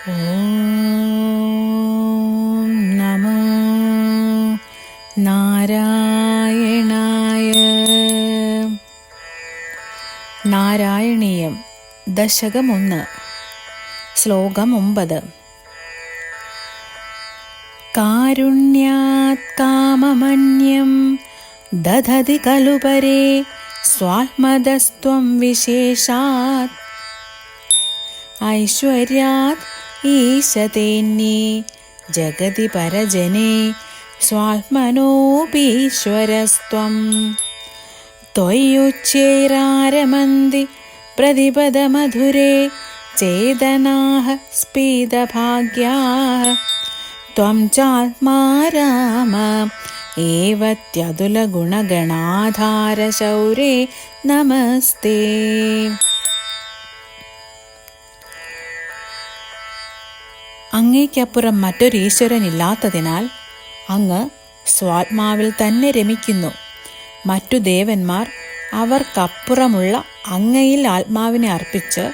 ഓം നമോ നാരായണായ. നാരായണീയം ദശകം 1 ശ്ലോകം 9. കാരുണ്യാത് കാമമന്യം ദധതി ഖലു പരേ സ്വാത്മദസ്ത്വം വിശേഷാത് ഐശ്വര്യാത് ഈശതേന്യേ ജഗതി പരജനേ സ്വാത്മനോപീശ്വരസ്ത്വം ത്വയ്യുച്ഛൈരാരമന്തി പ്രതിപദമധുരേ ചേതനാഃ സ്ഫീതഭാഗ്യാഃ ത്വം ചാത്മാ രാമ ഏവത്യതുലഗുണഗണാധാരശൗരേ നമസ്തേ. അങ്ങേക്കപ്പുറം മറ്റൊരു ഈശ്വരനില്ലാത്തതിനാൽ അങ്ങ് സ്വാത്മാവിൽ തന്നെ രമിക്കുന്നു. മറ്റു ദേവന്മാർ അവർക്കപ്പുറമുള്ള അങ്ങയിൽ ആത്മാവിനെ അർപ്പിച്ച്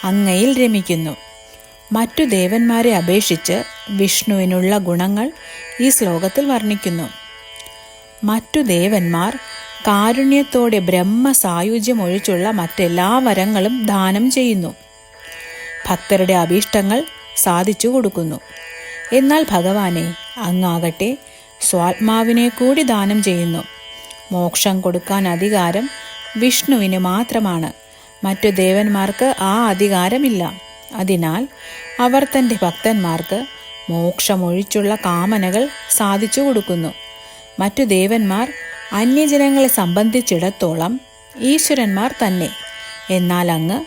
അങ്ങയിൽ രമിക്കുന്നു. മറ്റു ദേവന്മാരെ അപേക്ഷിച്ച് വിഷ്ണുവിനുള്ള ഗുണങ്ങൾ ഈ ശ്ലോകത്തിൽ വർണ്ണിക്കുന്നു. മറ്റു ദേവന്മാർ കാരുണ്യത്തോടെ ബ്രഹ്മസായുജ്യം ഒഴിച്ചുള്ള മറ്റെല്ലാ വരങ്ങളും ദാനം ചെയ്യുന്നു, ഭക്തരുടെ അഭീഷ്ടങ്ങൾ സാധിച്ചു കൊടുക്കുന്നു. എന്നാൽ ഭഗവാനെ, അങ്ങാകട്ടെ സ്വാത്മാവിനെ കൂടി ദാനം ചെയ്യുന്നു. മോക്ഷം കൊടുക്കാൻ അധികാരം വിഷ്ണുവിന് മാത്രമാണ്. മറ്റു ദേവന്മാർക്ക് ആ അധികാരമില്ല. അതിനാൽ അവർ തൻ്റെ ഭക്തന്മാർക്ക് മോക്ഷമൊഴിച്ചുള്ള കാമനകൾ സാധിച്ചു കൊടുക്കുന്നു. മറ്റു ദേവന്മാർ അന്യജനങ്ങളെ സംബന്ധിച്ചിടത്തോളം ഈശ്വരന്മാർ തന്നെ. എന്നാൽ അങ്ങ്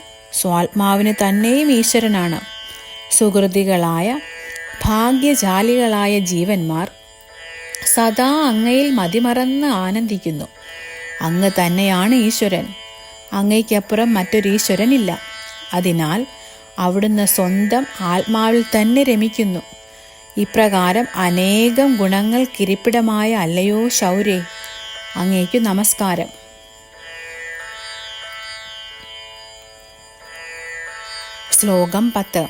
സ്വാത്മാവിന് തന്നെയും ഈശ്വരനാണ്. സുഹൃതികളായ ഭാഗ്യജാലികളായ ജീവന്മാർ സദാ അങ്ങയിൽ മതിമറന്ന് ആനന്ദിക്കുന്നു. അങ്ങ് തന്നെയാണ് ഈശ്വരൻ. അങ്ങയ്ക്കപ്പുറം മറ്റൊരീശ്വരനില്ല. അതിനാൽ അവിടുന്ന് സ്വന്തം ആത്മാവിൽ തന്നെ രമിക്കുന്നു. ഇപ്രകാരം അനേകം ഗുണങ്ങൾക്കിരിപ്പിടമായ അല്ലയോ ശൗരേ, അങ്ങേക്കു നമസ്കാരം. ശ്ലോകം 10.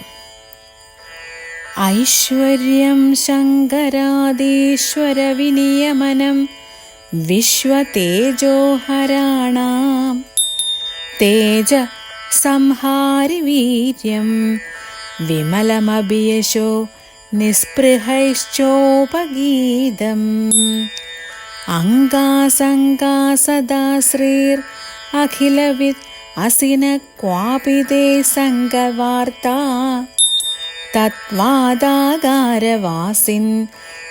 ഐശ്വര്യം ശങ്കരാദീശ്വര വിനിയമനം വിശ്വതേജോഹരാണാം തേജ സംഹാരി വീര്യം വിമലമഭിയശോ നിസ്പൃഹൈശ്ചോപഗീതം അംഗാസംഗാസദാ ശ്രീർ അഖിലവിത് അസിന ക്വാപി തേ സംഗവാർത്താ തത്വാദാകാരവാസിൻ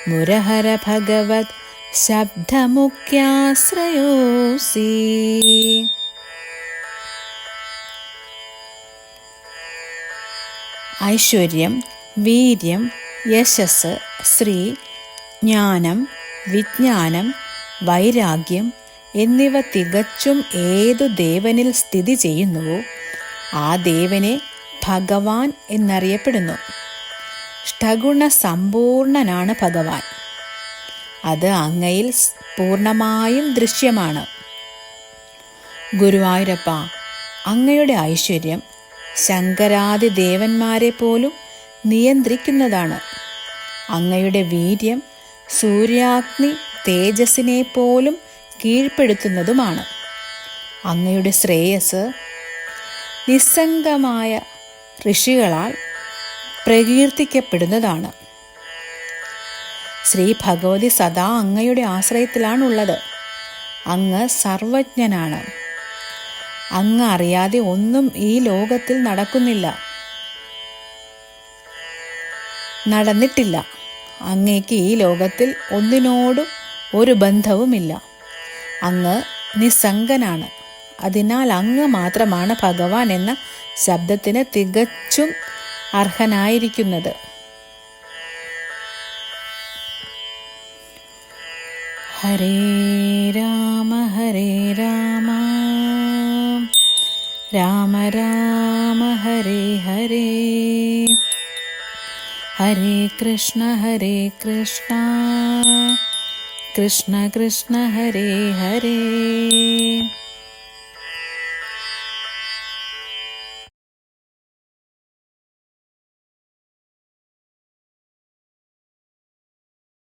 മുരഹര ഭഗവത് ശബ്ദമുഖ്യാശ്രയോസി. ഐശ്വര്യം, വീര്യം, യശസ്, ശ്രീ, ജ്ഞാനം, വിജ്ഞാനം, വൈരാഗ്യം എന്നിവ തികച്ചും ഏതു ദേവനിൽ സ്ഥിതി ചെയ്യുന്നുവോ ആ ദേവനെ ഭഗവാൻ എന്നറിയപ്പെടുന്നു. ഷ്ടഗുണ സമ്പൂർണനാണ് ഭഗവാൻ. അത് അങ്ങയിൽ പൂർണ്ണമായും ദൃശ്യമാണ്. ഗുരുവായൂരപ്പ, അങ്ങയുടെ ഐശ്വര്യം ശങ്കരാദി ദേവന്മാരെ പോലും നിയന്ത്രിക്കുന്നതാണ്. അങ്ങയുടെ വീര്യം സൂര്യാഗ്നി തേജസ്സിനെ പോലും കീഴ്പ്പെടുത്തുന്നതുമാണ്. അങ്ങയുടെ ശ്രേയസ് നിസ്സംഗമായ ഋഷികളാൽ പ്രകീർത്തിക്കപ്പെടുന്നതാണ്. ശ്രീ ഭഗവതി സദാ അങ്ങയുടെ ആശ്രയത്തിലാണുള്ളത്. അങ്ങ് സർവജ്ഞനാണ്. അങ്ങ് അറിയാതെ ഒന്നും ഈ ലോകത്തിൽ നടന്നിട്ടില്ല. അങ്ങേക്ക് ഈ ലോകത്തിൽ ഒന്നിനോടും ഒരു ബന്ധവുമില്ല. അങ്ങ് നിസ്സംഗനാണ്. അതിനാൽ അങ്ങ് മാത്രമാണ് ഭഗവാൻ എന്ന ശബ്ദത്തിന് തികച്ചും അർഹനായിരിക്കുന്നത്. ഹരേ രാമ ഹരേ രാമ രാമ രാമ ഹരേ ഹരേ ഹരേ കൃഷ്ണ കൃഷ്ണ കൃഷ്ണ ഹരേ ഹരേ.